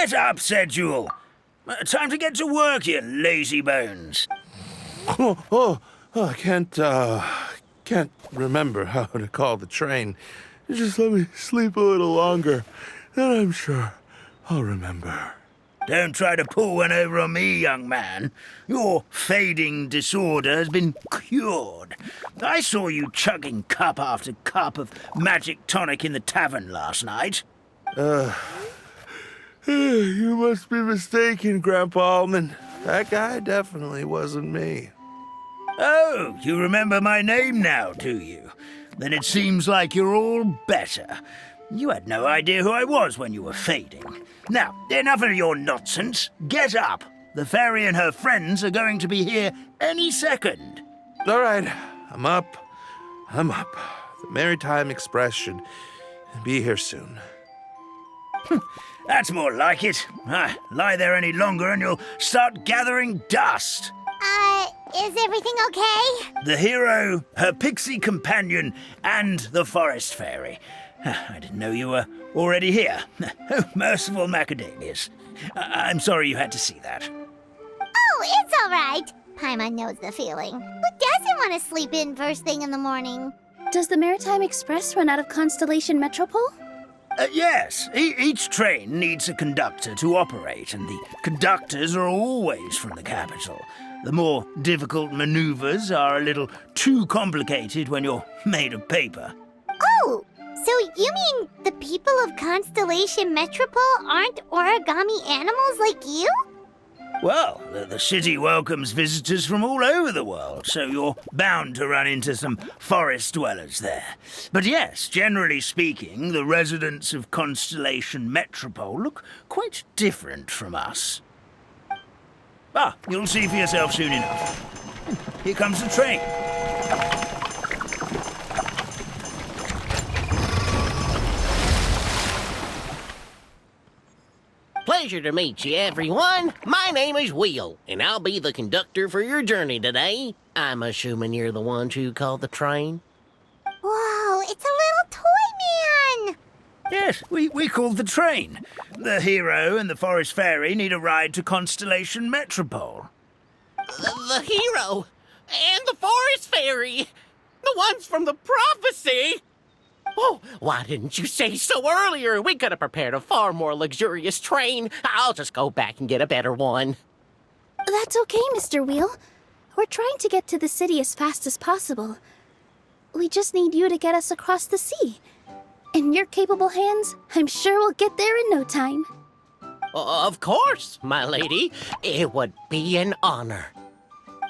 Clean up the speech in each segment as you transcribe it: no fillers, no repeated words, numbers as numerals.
Get up, said Jewel. Time to get to work, you lazy bones. I can't remember how to call the train. Just let me sleep a little longer, then I'm sure I'll remember. Don't try to pull one over on me, young man. Your fading disorder has been cured. I saw you chugging cup after cup of magic tonic in the tavern last night. You must be mistaken, Grandpa Almond. That guy definitely wasn't me. Oh, you remember my name now, do you? Then it seems like you're all better. You had no idea who I was when you were fading. Now, enough of your nonsense. Get up. The fairy and her friends are going to be here any second. All right, I'm up. The Maritime Express should be here soon. That's more like it. Lie there any longer and you'll start gathering dust. Is everything okay? The hero, her pixie companion, and the forest fairy. I didn't know you were already here. Oh, merciful macadamias. I'm sorry you had to see that. Oh, it's all right. Paimon knows the feeling. Who doesn't want to sleep in first thing in the morning? Does the Maritime Express run out of Constellation Metropole? Yes, each train needs a conductor to operate, and the conductors are always from the capital. The more difficult maneuvers are a little too complicated when you're made of paper. Oh, so you mean the people of Constellation Metropole aren't origami animals like you? Well, the city welcomes visitors from all over the world, so you're bound to run into some forest dwellers there. But yes, generally speaking, the residents of Constellation Metropole look quite different from us. You'll see for yourself soon enough. Here comes the train. Pleasure to meet you, everyone. My name is Will, and I'll be the conductor for your journey today. I'm assuming you're the ones who called the train? Whoa, it's a little toy man! Yes, we called the train. The hero and the forest fairy need a ride to Constellation Metropole. The hero and the forest fairy, the ones from the prophecy. Oh, why didn't you say so earlier? We could have prepared a far more luxurious train. I'll just go back and get a better one. That's okay, Mr. Wheel. We're trying to get to the city as fast as possible. We just need you to get us across the sea. In your capable hands, I'm sure we'll get there in no time. Of course, my lady. It would be an honor.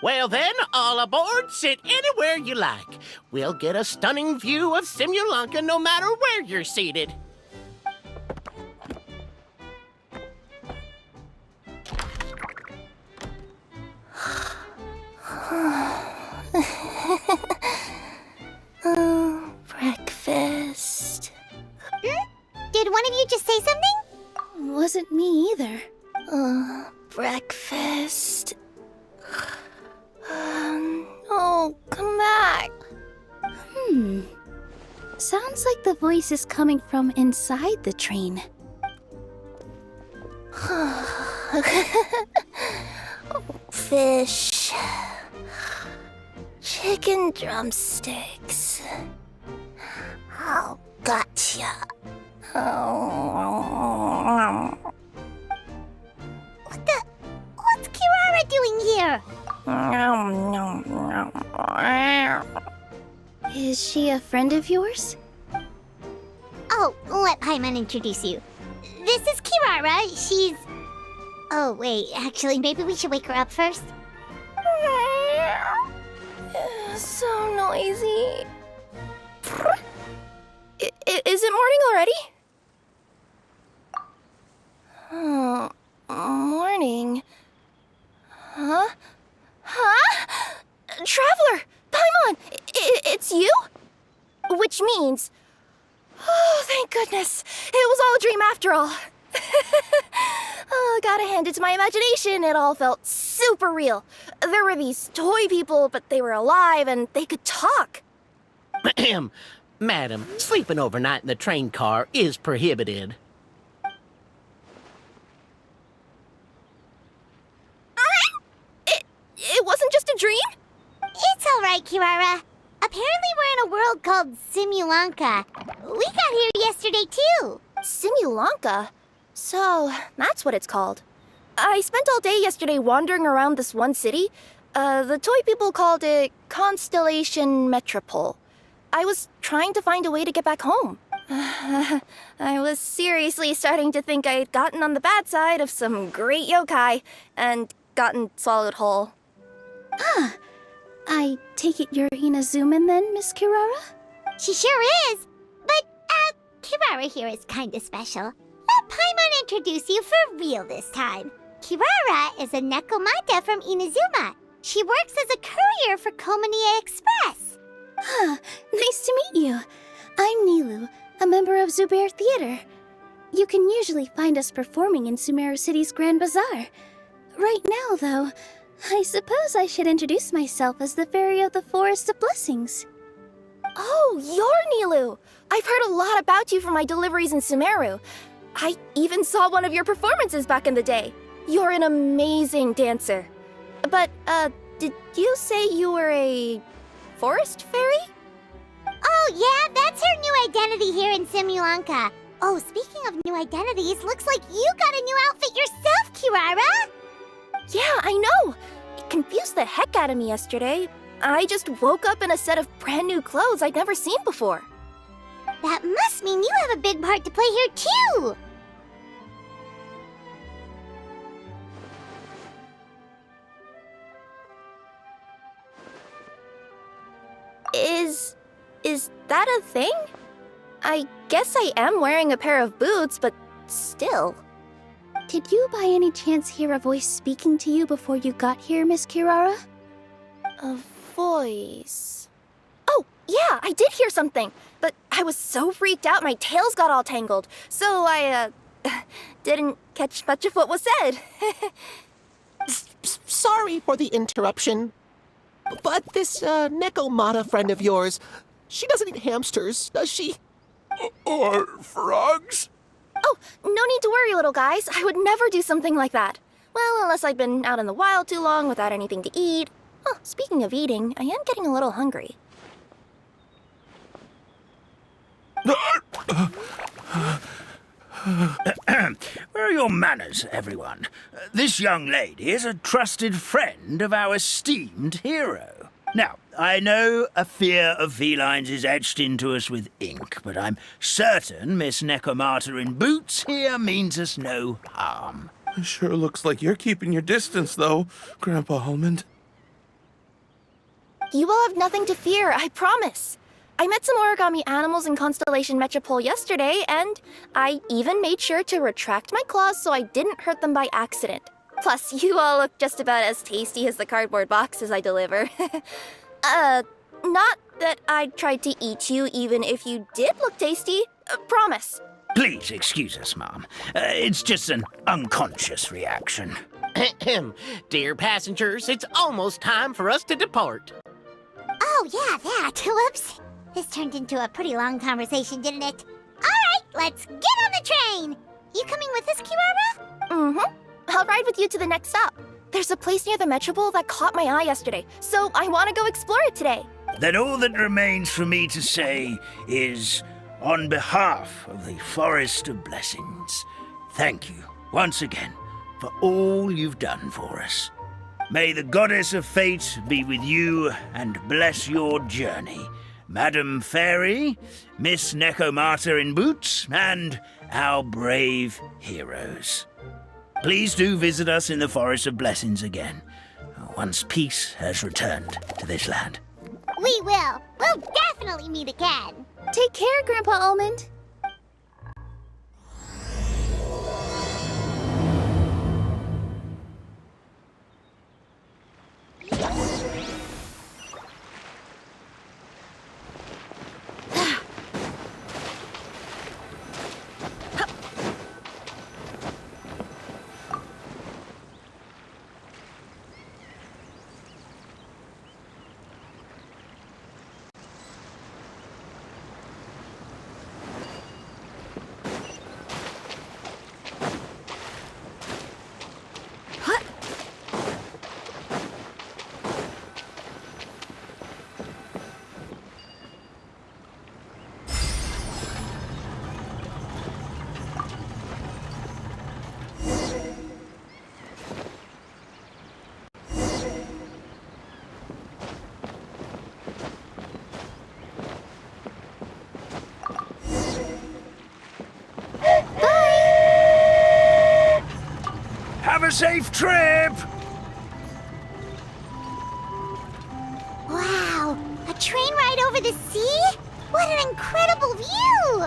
Well then, all aboard, sit anywhere you like. We'll get a stunning view of Simulanka no matter where you're seated. Oh, breakfast. Did one of you just say something? Wasn't me either. Breakfast. Oh, come back. Sounds like the voice is coming from inside the train. Fish. Chicken drumsticks. Oh, gotcha. What's Kirara doing here? Is she a friend of yours? Oh, let Paimon introduce you. This is Kirara. She's... Oh, wait. Actually, maybe we should wake her up first. So noisy. Is it morning already? Oh, morning. Huh? Traveler! Paimon! It's you? Which means... Oh, thank goodness. It was all a dream after all. Oh, gotta hand it to my imagination. It all felt super real. There were these toy people, but they were alive and they could talk. Ahem. Madam, sleeping overnight in the train car is prohibited. Kirara. Apparently we're in a world called Simulanka. We got here yesterday, too. Simulanka? So, that's what it's called. I spent all day yesterday wandering around this one city. The toy people called it Constellation Metropole. I was trying to find a way to get back home. I was seriously starting to think I'd gotten on the bad side of some great yokai and gotten swallowed whole. I take it you're Inazuman then, Miss Kirara? She sure is. But, Kirara here is kinda special. Let Paimon introduce you for real this time. Kirara is a Nekomata from Inazuma. She works as a courier for Komanie Express. Nice to meet you. I'm Nilu, a member of Zubair Theater. You can usually find us performing in Sumeru City's Grand Bazaar. Right now, though, I suppose I should introduce myself as the Fairy of the Forest of Blessings. Oh, you're Nilu! I've heard a lot about you from my deliveries in Sumeru. I even saw one of your performances back in the day. You're an amazing dancer. But, did you say you were a forest fairy? Oh, yeah, that's her new identity here in Simulanka. Oh, speaking of new identities, looks like you got a new outfit yourself, Kirara! Yeah, I know! It confused the heck out of me yesterday. I just woke up in a set of brand new clothes I'd never seen before. That must mean you have a big part to play here, too! Is that a thing? I guess I am wearing a pair of boots, but still. Did you by any chance hear a voice speaking to you before you got here, Miss Kirara? A voice... Oh, yeah, I did hear something, but I was so freaked out my tails got all tangled, so I, didn't catch much of what was said. Sorry for the interruption. But this, Nekomata friend of yours, she doesn't eat hamsters, does she? Or frogs? Oh, no need to worry, little guys. I would never do something like that. Well, unless I've been out in the wild too long without anything to eat. Oh, speaking of eating, I am getting a little hungry. Where are your manners, everyone? This young lady is a trusted friend of our esteemed hero. Now, I know a fear of felines is etched into us with ink, but I'm certain Miss Nekomata in boots here means us no harm. It sure looks like you're keeping your distance, though, Grandpa Almond. You will have nothing to fear, I promise. I met some origami animals in Constellation Metropole yesterday, and I even made sure to retract my claws so I didn't hurt them by accident. Plus, you all look just about as tasty as the cardboard boxes I deliver. Not that I'd try to eat you even if you did look tasty. Promise. Please excuse us, Mom. It's just an unconscious reaction. Dear passengers, it's almost time for us to depart. Oh, yeah, that. Whoops. This turned into a pretty long conversation, didn't it? All right, let's get on the train. You coming with us, Kirara? Mm-hmm. I'll ride with you to the next stop. There's a place near the Metropole that caught my eye yesterday, so I want to go explore it today. Then all that remains for me to say is, on behalf of the Forest of Blessings, thank you once again for all you've done for us. May the Goddess of Fate be with you and bless your journey. Madam Fairy, Miss Nekomata in boots, and our brave heroes. Please do visit us in the Forest of Blessings again, once peace has returned to this land. We will. We'll definitely meet again. Take care, Grandpa Almond. safe trip! Wow, a train ride over the sea? What an incredible view!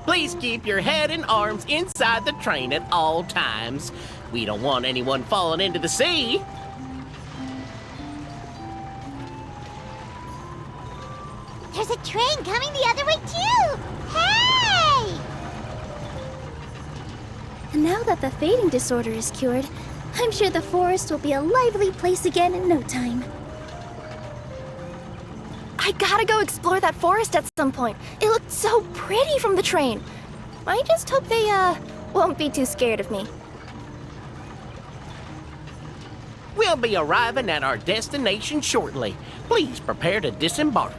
Please keep your head and arms inside the train at all times. We don't want anyone falling into the sea. There's a train coming the other way too! Hey! And now that the fading disorder is cured, I'm sure the forest will be a lively place again in no time. I gotta go explore that forest at some point. It looked so pretty from the train. I just hope they, won't be too scared of me. We'll be arriving at our destination shortly. Please prepare to disembark.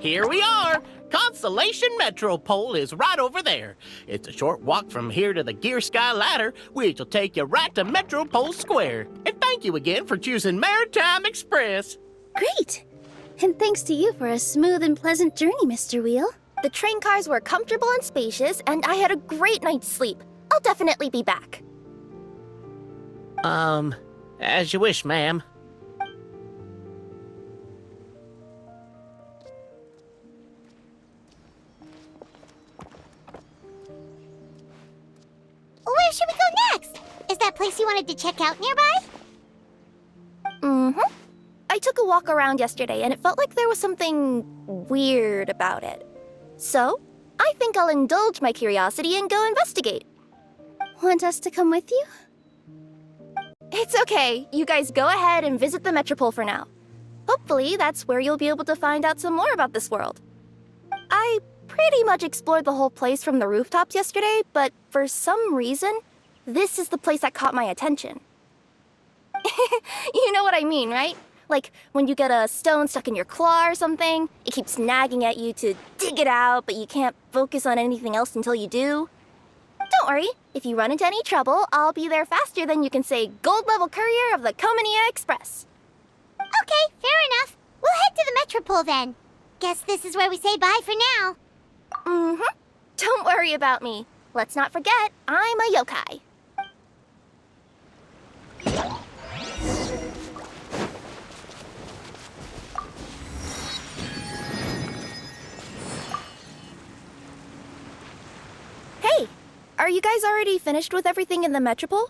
Here we are! Constellation Metropole is right over there. It's a short walk from here to the Gear Sky Ladder, which will take you right to Metropole Square. And thank you again for choosing Maritime Express. Great! And thanks to you for a smooth and pleasant journey, Mr. Wheel. The train cars were comfortable and spacious, and I had a great night's sleep. I'll definitely be back. As you wish, ma'am. Where should we go next? Is that place you wanted to check out nearby? Mm-hmm. I took a walk around yesterday, and it felt like there was something weird about it. So, I think I'll indulge my curiosity and go investigate. Want us to come with you? It's okay. You guys go ahead and visit the Metropole for now. Hopefully, that's where you'll be able to find out some more about this world. I pretty much explored the whole place from the rooftops yesterday, but for some reason, this is the place that caught my attention. You know what I mean, right? Like when you get a stone stuck in your claw or something, it keeps nagging at you to dig it out, but you can't focus on anything else until you do. Don't worry, if you run into any trouble, I'll be there faster than you can say gold level courier of the Comania Express. Okay, fair enough. We'll head to the Metropole then. Guess this is where we say bye for now. Mm-hmm. Don't worry about me. Let's not forget, I'm a yokai. Hey, are you guys already finished with everything in the Metropole?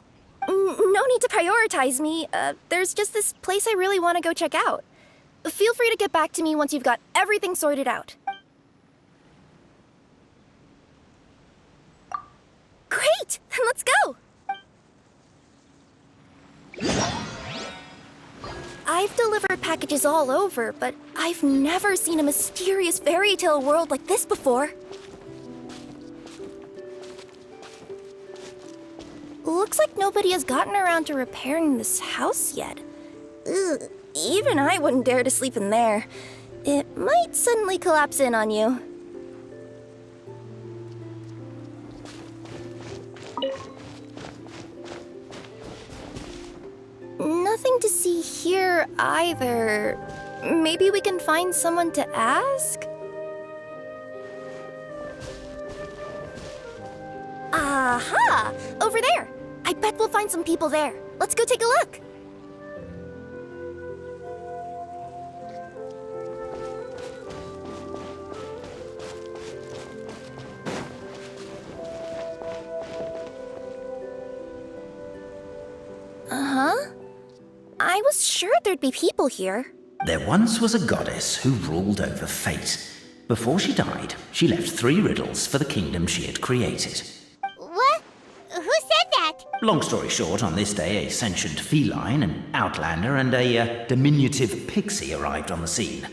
No need to prioritize me. There's just this place I really want to go check out. Feel free to get back to me once you've got everything sorted out. Great! Then let's go! I've delivered packages all over, but I've never seen a mysterious fairy tale world like this before. Looks like nobody has gotten around to repairing this house yet. Ugh, even I wouldn't dare to sleep in there. It might suddenly collapse in on you. Nothing to see here either. Maybe we can find someone to ask? Aha! Over there! I bet we'll find some people there. Let's go take a look. Uh-huh. I was sure there'd be people here. There once was a goddess who ruled over fate. Before she died, she left 3 riddles for the kingdom she had created. What? Who said that? Long story short, on this day, a sentient feline, an outlander, and a diminutive pixie arrived on the scene.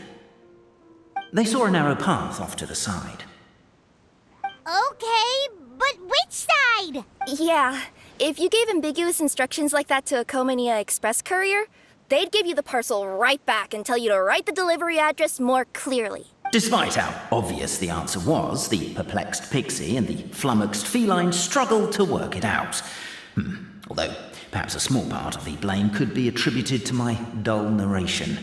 They saw a narrow path off to the side. Okay, but which side? Yeah, if you gave ambiguous instructions like that to a Comania Express courier, they'd give you the parcel right back and tell you to write the delivery address more clearly. Despite how obvious the answer was, the perplexed pixie and the flummoxed feline struggled to work it out. Although Perhaps a small part of the blame could be attributed to my dull narration.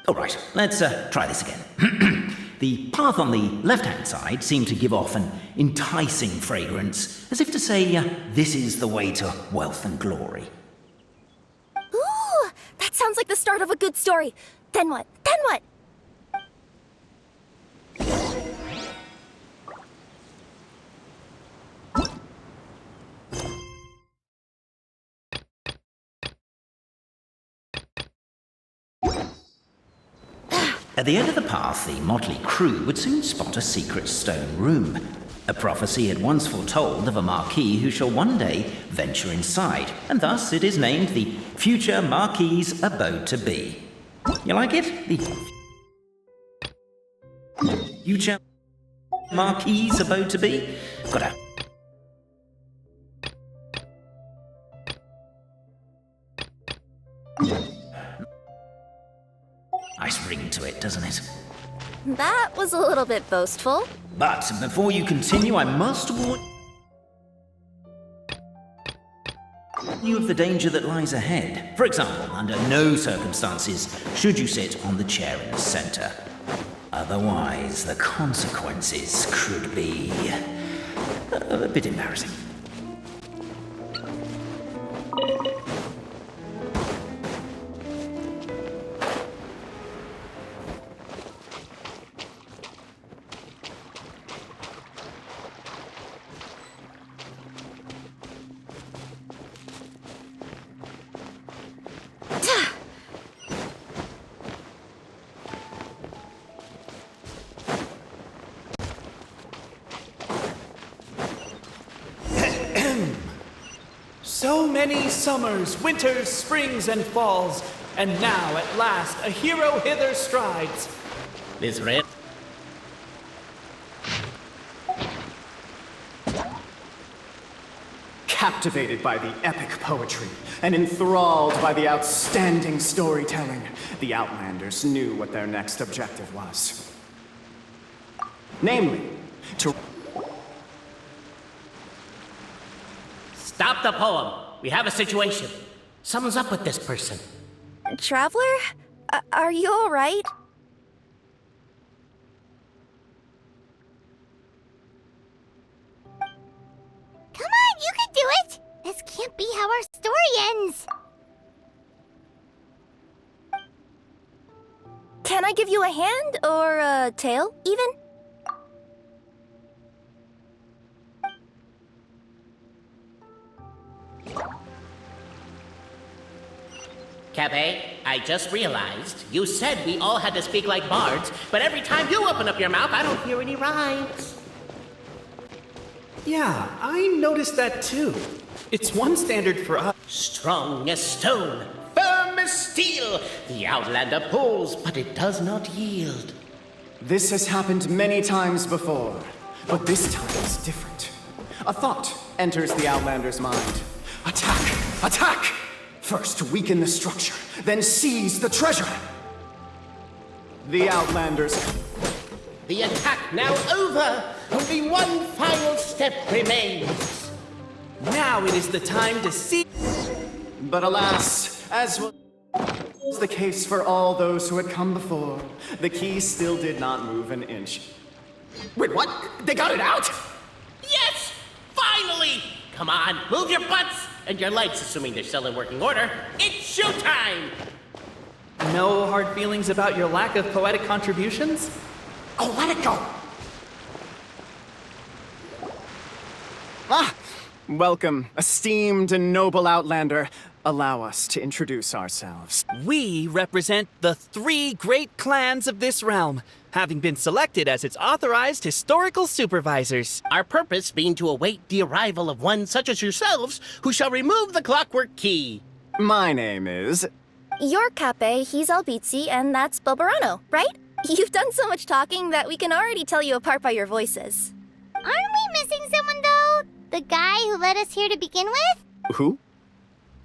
All right, let's try this again. The path on the left-hand side seemed to give off an enticing fragrance, as if to say, this is the way to wealth and glory. Ooh, that sounds like the start of a good story. Then what? Then what? At the end of the path, the motley crew would soon spot a secret stone room. A prophecy had once foretold of a marquis who shall one day venture inside, and thus it is named the future Marquis's abode to be. You like it? The future Marquis's abode to be? Got a nice ring to it, doesn't it? That was a little bit boastful. But before you continue, I must warn you of the danger that lies ahead. For example, under no circumstances should you sit on the chair in the center. Otherwise, the consequences could be a bit embarrassing. So many summers, winters, springs, and falls, and now at last a hero hither strides. This red. Captivated by the epic poetry and enthralled by the outstanding storytelling, the Outlanders knew what their next objective was. Namely, to... Stop the poem. We have a situation. Something's up with this person. Traveler? Are you alright? Come on, you can do it! This can't be how our story ends! Can I give you a hand or a tail, even? Cafe, I just realized you said we all had to speak like bards, but every time you open up your mouth, I don't hear any rhymes. Yeah, I noticed that too. It's one standard for us. Strong as stone, firm as steel, the Outlander pulls, but it does not yield. This has happened many times before, but this time is different. A thought enters the Outlander's mind. Attack! Attack! First weaken the structure, then seize the treasure. The Outlanders... The attack now over! Only one final step remains. Now it is the time to see. But alas, as was the case for all those who had come before, the key still did not move an inch. Wait, what? They got it out? Yes! Finally! Come on, move your butts! And your legs, assuming they're still in working order. It's showtime! No hard feelings about your lack of poetic contributions? Oh, let it go! Ah! Welcome, esteemed and noble Outlander. Allow us to introduce ourselves. We represent the 3 great clans of this realm, having been selected as its authorized historical supervisors. Our purpose being to await the arrival of one such as yourselves, who shall remove the clockwork key. My name is... You're Cape, he's Albizzi, and that's Bobarano, right? You've done so much talking that we can already tell you apart by your voices. Aren't we missing someone, though? The guy who led us here to begin with? Who?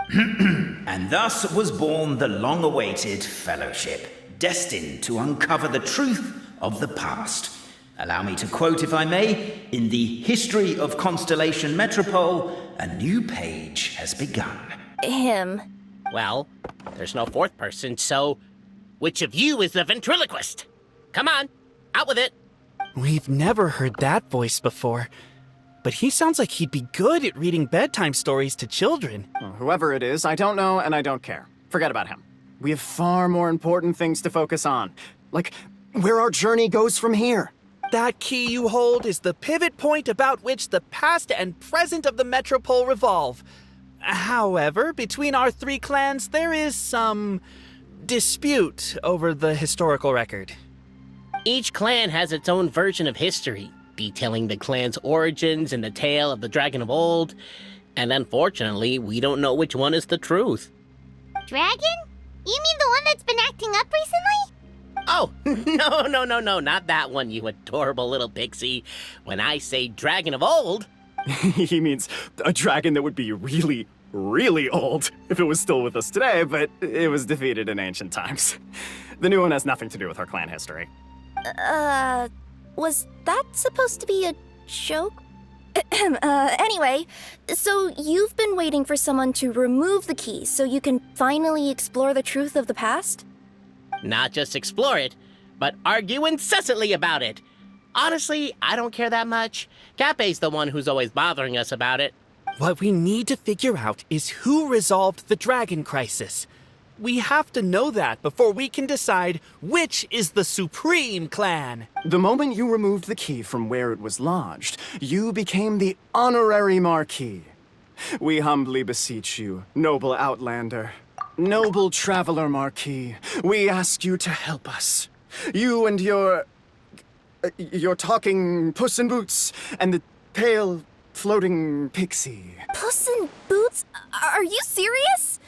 And thus was born the long-awaited fellowship, destined to uncover the truth of the past. Allow me to quote, if I may, in the History of Constellation Metropole, A new page has begun. Him. Well, there's no fourth person, so which of you is the ventriloquist? Come on, out with it. We've never heard that voice before. But he sounds like he'd be good at reading bedtime stories to children. Well, whoever it is, I don't know and I don't care. Forget about him. We have far more important things to focus on. Like, where our journey goes from here. That key you hold is the pivot point about which the past and present of the Metropole revolve. However, between our three clans, there is some dispute over the historical record. Each clan has its own version of history, detailing the clan's origins and the tale of the dragon of old. And unfortunately, we don't know which one is the truth. Dragon? You mean the one that's been acting up recently? Oh, no, not that one, you adorable little pixie. When I say dragon of old... He means a dragon that would be really, really old if it was still with us today, but it was defeated in ancient times. The new one has nothing to do with our clan history. Was that supposed to be a joke? Anyway, so you've been waiting for someone to remove the key so you can finally explore the truth of the past? Not just explore it, but argue incessantly about it. Honestly, I don't care that much. Cape's the one who's always bothering us about it. What we need to figure out is who resolved the dragon crisis. We have to know that before we can decide which is the supreme clan. The moment you removed the key from where it was lodged, you became the honorary Marquis. We humbly beseech you, noble Outlander, noble Traveler Marquis, we ask you to help us. You and your talking Puss in Boots and the pale floating pixie. Puss in Boots? Are you serious?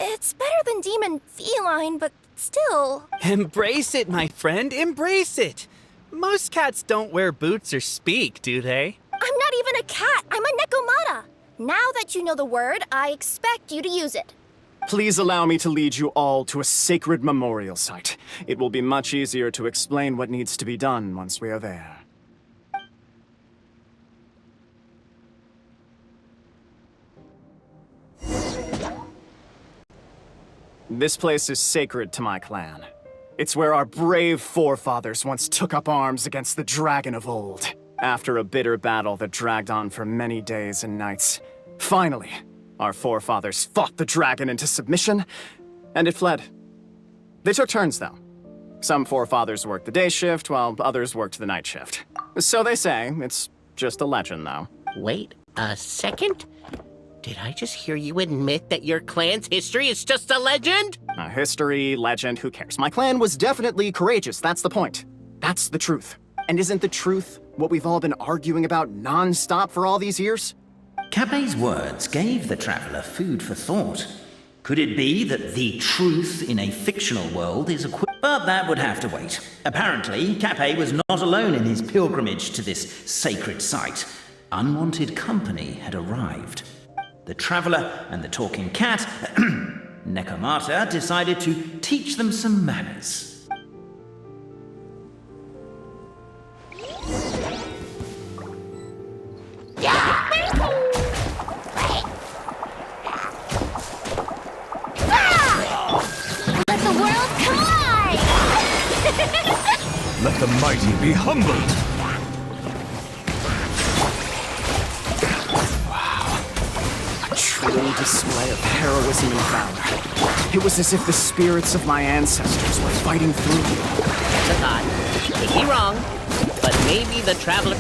It's better than demon feline, but still. Embrace it, my friend, embrace it. Most cats don't wear boots or speak, do they? I'm not even a cat, I'm a Nekomata. Now that you know the word, I expect you to use it. Please allow me to lead you all to a sacred memorial site. It will be much easier to explain what needs to be done once we are there. This place is sacred to my clan. It's where our brave forefathers once took up arms against the dragon of old. After a bitter battle that dragged on for many days and nights, finally, our forefathers fought the dragon into submission, and it fled. They took turns, though. Some forefathers worked the day shift, while others worked the night shift. So they say. It's just a legend, though. Wait a second? Did I just hear you admit that your clan's history is just a legend? History, legend, who cares? My clan was definitely courageous, that's the point. That's the truth. And isn't the truth what we've all been arguing about non-stop for all these years? Cape's words gave the traveler food for thought. Could it be that the truth in a fictional world is but that would have to wait. Apparently, Cape was not alone in his pilgrimage to this sacred site. Unwanted company had arrived. The traveler and the talking cat, Nekomata, decided to teach them some manners. Let the world collide! Let the mighty be humbled! True display of heroism and valor. It was as if the spirits of my ancestors were fighting through you. That's a thought. Could be wrong, but maybe the traveler...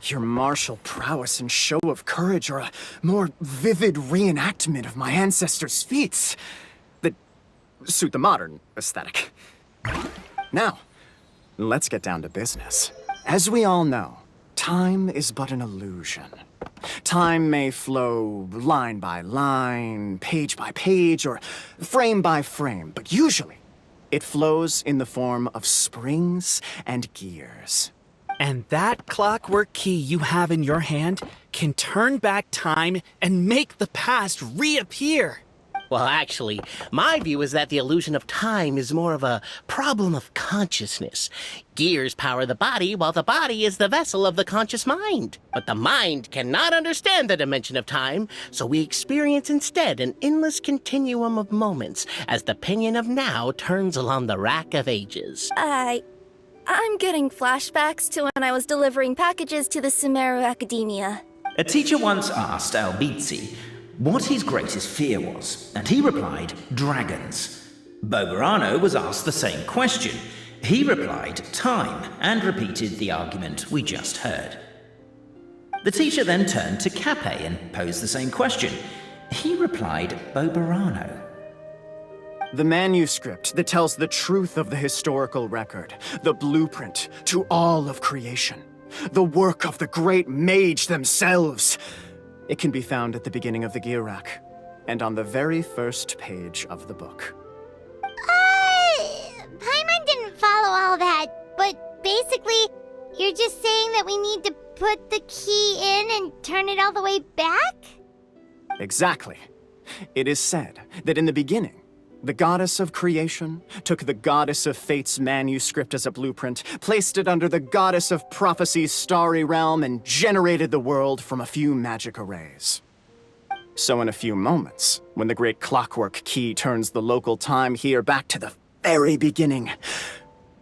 Your martial prowess and show of courage are a more vivid reenactment of my ancestors' feats that suit the modern aesthetic. Now, let's get down to business. As we all know, time is but an illusion. Time may flow line by line, page by page, or frame by frame, but usually it flows in the form of springs and gears. And that clockwork key you have in your hand can turn back time and make the past reappear. Well, actually, my view is that the illusion of time is more of a problem of consciousness. Gears power the body, while the body is the vessel of the conscious mind. But the mind cannot understand the dimension of time, so we experience instead an endless continuum of moments as the pinion of now turns along the rack of ages. I'm getting flashbacks to when I was delivering packages to the Sumeru Academia. A teacher once asked Albizzi what his greatest fear was, and he replied, dragons. Boberano was asked the same question. He replied, time, and repeated the argument we just heard. The teacher then turned to Cape and posed the same question. He replied, Boberano. The manuscript that tells the truth of the historical record, the blueprint to all of creation, the work of the great mage themselves. It can be found at the beginning of the gear rack, and on the very first page of the book. Paimon didn't follow all that, but basically, you're just saying that we need to put the key in and turn it all the way back? Exactly. It is said that in the beginning, the goddess of creation took the goddess of fate's manuscript as a blueprint, placed it under the goddess of prophecy's starry realm, and generated the world from a few magic arrays. So in a few moments, when the great clockwork key turns the local time here back to the very beginning,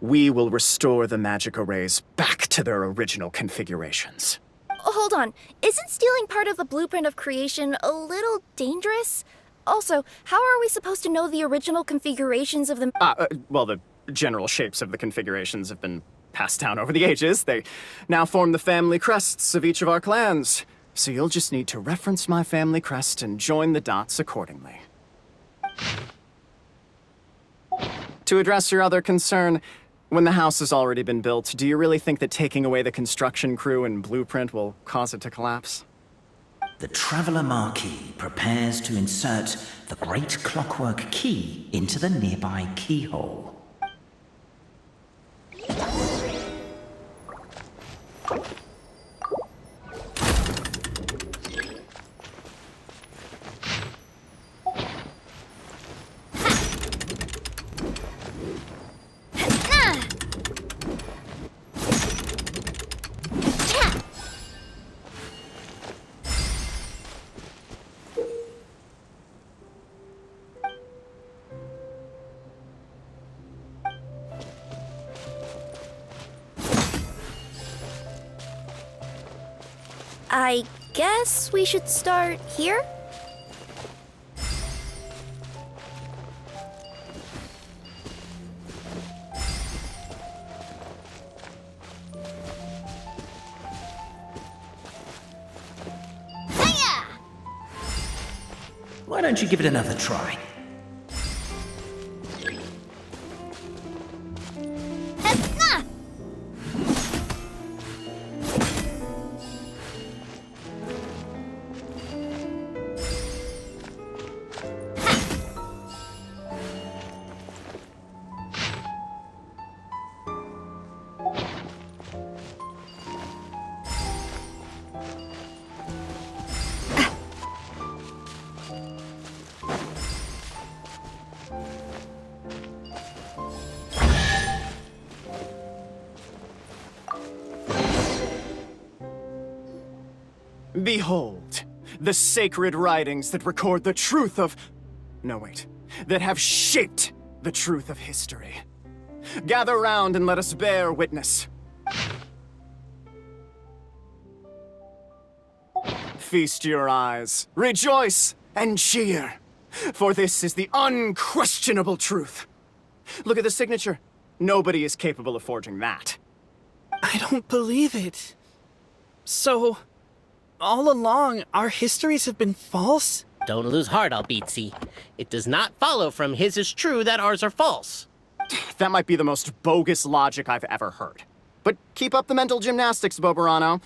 we will restore the magic arrays back to their original configurations. Hold on, isn't stealing part of the blueprint of creation a little dangerous? Also, how are we supposed to know the original configurations of the... Well, the general shapes of the configurations have been passed down over the ages. They now form the family crests of each of our clans. So you'll just need to reference my family crest and join the dots accordingly. To address your other concern, when the house has already been built, do you really think that taking away the construction crew and blueprint will cause it to collapse? The Traveller Marquis prepares to insert the great clockwork key into the nearby keyhole. I guess we should start here? Why don't you give it another try? Behold, the sacred writings that record the truth of... No, wait. That have shaped the truth of history. Gather round and let us bear witness. Feast your eyes, rejoice, and cheer. For this is the unquestionable truth. Look at the signature. Nobody is capable of forging that. I don't believe it. So, all along, our histories have been false? Don't lose heart, Albizzi. It does not follow from his is true that ours are false. That might be the most bogus logic I've ever heard. But keep up the mental gymnastics, Boberano.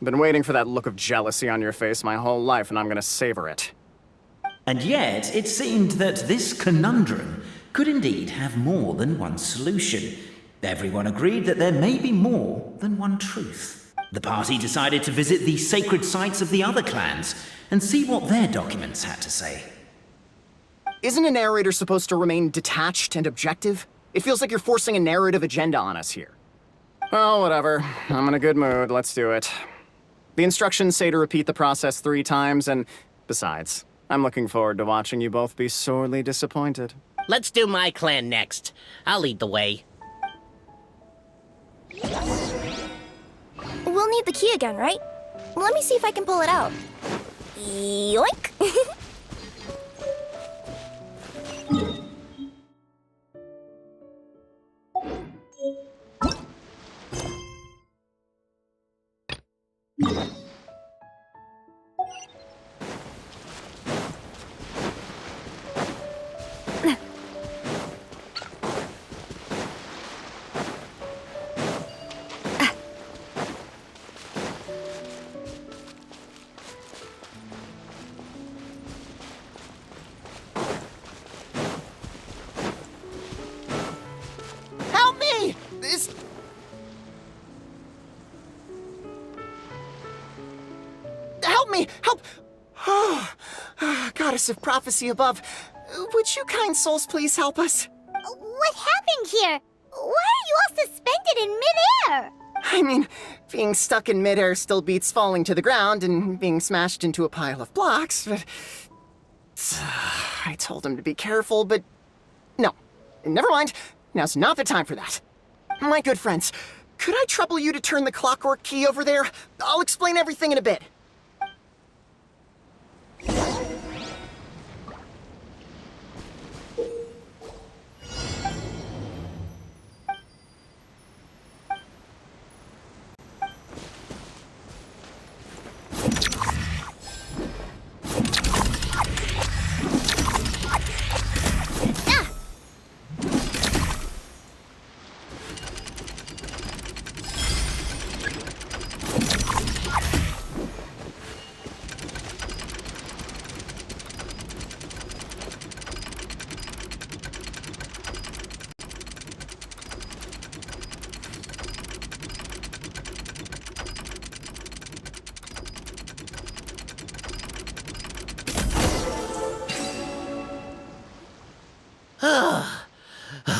Been waiting for that look of jealousy on your face my whole life, and I'm gonna savor it. And yet, it seemed that this conundrum could indeed have more than one solution. Everyone agreed that there may be more than one truth. The party decided to visit the sacred sites of the other clans and see what their documents had to say. Isn't a narrator supposed to remain detached and objective? It feels like you're forcing a narrative agenda on us here. Well, whatever. I'm in a good mood. Let's do it. The instructions say to repeat the process 3 times, and besides, I'm looking forward to watching you both be sorely disappointed. Let's do my clan next. I'll lead the way. We'll need the key again, right? Let me see if I can pull it out. Yoink! Help me! This... Help me! Help! Oh, Goddess of Prophecy above, would you kind souls please help us? What happened here? Why are you all suspended in midair? I mean, being stuck in midair still beats falling to the ground and being smashed into a pile of blocks, but... I told him to be careful, but... No. Never mind. Now's not the time for that. My good friends, could I trouble you to turn the clockwork key over there? I'll explain everything in a bit.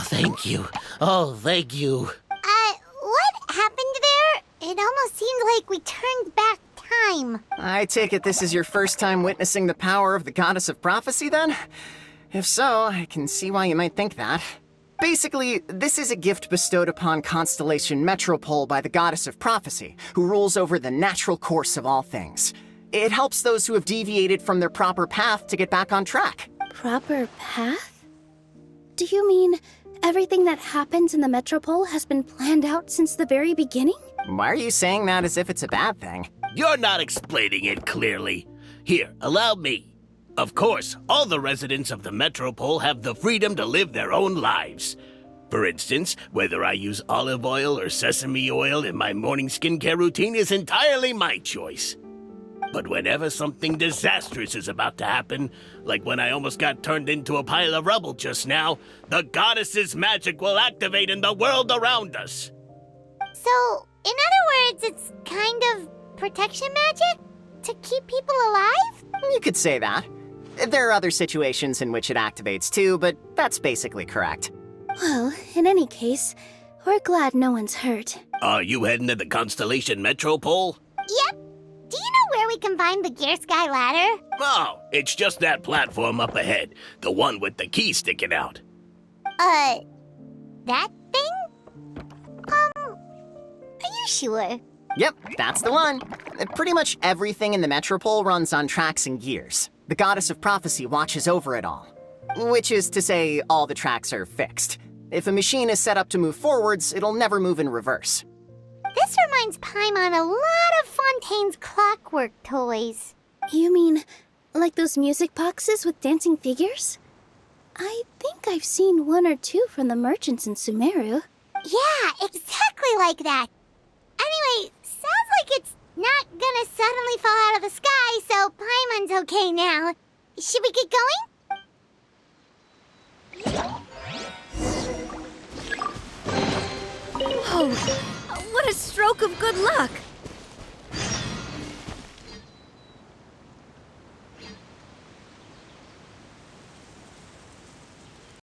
Thank you. Oh, thank you. What happened there? It almost seemed like we turned back time. I take it this is your first time witnessing the power of the Goddess of Prophecy, then? If so, I can see why you might think that. Basically, this is a gift bestowed upon Constellation Metropole by the Goddess of Prophecy, who rules over the natural course of all things. It helps those who have deviated from their proper path to get back on track. Proper path? Do you mean everything that happens in the Metropole has been planned out since the very beginning? Why are you saying that as if it's a bad thing? You're not explaining it clearly. Here, allow me. Of course, all the residents of the Metropole have the freedom to live their own lives. For instance, whether I use olive oil or sesame oil in my morning skincare routine is entirely my choice. But whenever something disastrous is about to happen, like when I almost got turned into a pile of rubble just now, the goddess's magic will activate in the world around us. So, in other words, it's kind of protection magic? To keep people alive? You could say that. There are other situations in which it activates too, but that's basically correct. Well, in any case, we're glad no one's hurt. Are you heading to the Constellation Metropole? Yep. Do you know where we can find the Gear Sky ladder? Oh, it's just that platform up ahead. The one with the key sticking out. That thing? Are you sure? Yep, that's the one. Pretty much everything in the Metropole runs on tracks and gears. The Goddess of Prophecy watches over it all. Which is to say, all the tracks are fixed. If a machine is set up to move forwards, it'll never move in reverse. This reminds Paimon a lot of Fontaine's clockwork toys. You mean, like those music boxes with dancing figures? I think I've seen 1 or 2 from the merchants in Sumeru. Yeah, exactly like that. Anyway, sounds like it's not gonna suddenly fall out of the sky, so Paimon's okay now. Should we get going? Oh, what a stroke of good luck!